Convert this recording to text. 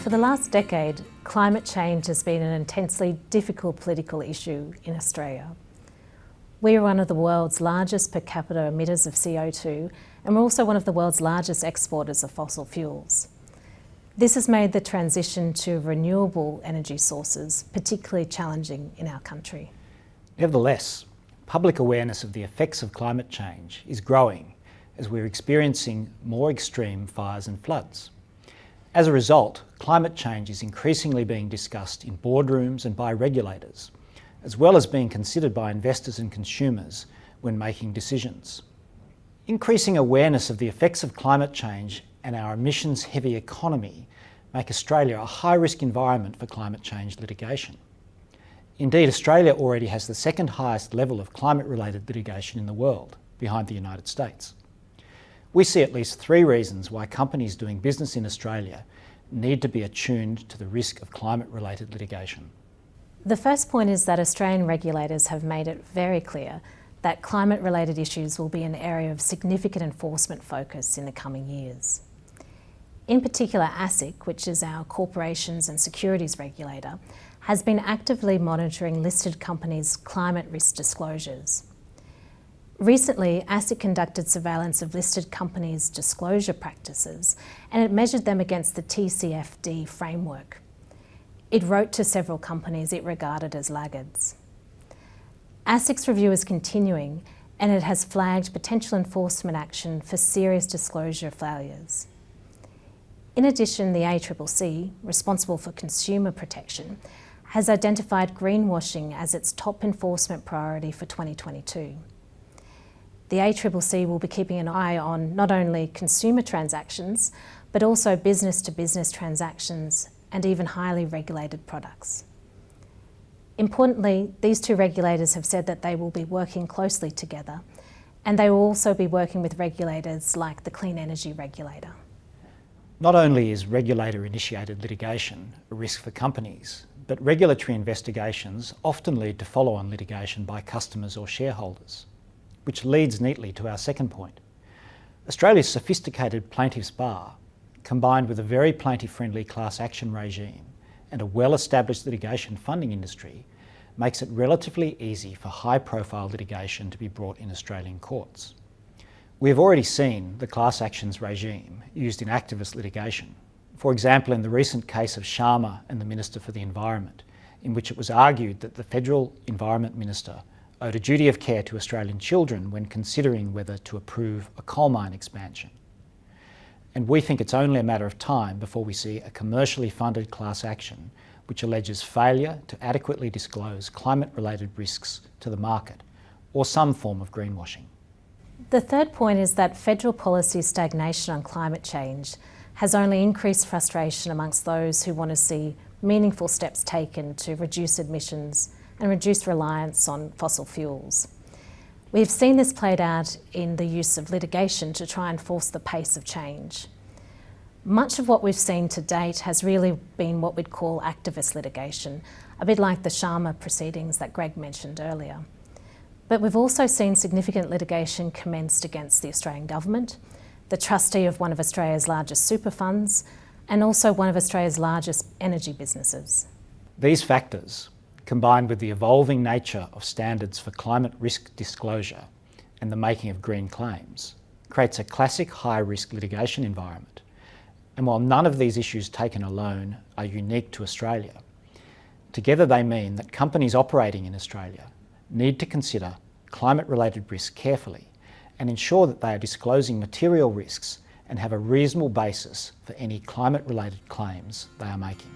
For the last decade, climate change has been an intensely difficult political issue in Australia. We are one of the world's largest per capita emitters of CO2, and we're also one of the world's largest exporters of fossil fuels. This has made the transition to renewable energy sources particularly challenging in our country. Nevertheless, public awareness of the effects of climate change is growing as we're experiencing more extreme fires and floods. As a result, climate change is increasingly being discussed in boardrooms and by regulators, as well as being considered by investors and consumers when making decisions. Increasing awareness of the effects of climate change and our emissions-heavy economy make Australia a high-risk environment for climate change litigation. Indeed, Australia already has the second highest level of climate-related litigation in the world, behind the United States. We see at least 3 reasons why companies doing business in Australia need to be attuned to the risk of climate-related litigation. The first point is that Australian regulators have made it very clear that climate-related issues will be an area of significant enforcement focus in the coming years. In particular, ASIC, which is our corporations and securities regulator, has been actively monitoring listed companies' climate risk disclosures. Recently, ASIC conducted surveillance of listed companies' disclosure practices, and it measured them against the TCFD framework. It wrote to several companies it regarded as laggards. ASIC's review is continuing, and it has flagged potential enforcement action for serious disclosure failures. In addition, the ACCC, responsible for consumer protection, has identified greenwashing as its top enforcement priority for 2022. The ACCC will be keeping an eye on not only consumer transactions, but also business-to-business transactions and even highly regulated products. Importantly, these 2 regulators have said that they will be working closely together, and they will also be working with regulators like the Clean Energy Regulator. Not only is regulator-initiated litigation a risk for companies, but regulatory investigations often lead to follow-on litigation by customers or shareholders, which leads neatly to our second point. Australia's sophisticated plaintiffs' bar, combined with a very plaintiff-friendly class action regime and a well-established litigation funding industry, makes it relatively easy for high-profile litigation to be brought in Australian courts. We have already seen the class actions regime used in activist litigation. For example, in the recent case of Sharma and the Minister for the Environment, in which it was argued that the Federal Environment Minister owed a duty of care to Australian children when considering whether to approve a coal mine expansion. And we think it's only a matter of time before we see a commercially funded class action which alleges failure to adequately disclose climate-related risks to the market or some form of greenwashing. The third point is that federal policy stagnation on climate change has only increased frustration amongst those who want to see meaningful steps taken to reduce emissions and reduce reliance on fossil fuels. We've seen this played out in the use of litigation to try and force the pace of change. Much of what we've seen to date has really been what we'd call activist litigation, a bit like the Sharma proceedings that Greg mentioned earlier. But we've also seen significant litigation commenced against the Australian government, the trustee of one of Australia's largest super funds, and also one of Australia's largest energy businesses. These factors, combined with the evolving nature of standards for climate risk disclosure and the making of green claims, creates a classic high-risk litigation environment. And while none of these issues taken alone are unique to Australia, together they mean that companies operating in Australia need to consider climate-related risks carefully and ensure that they are disclosing material risks and have a reasonable basis for any climate-related claims they are making.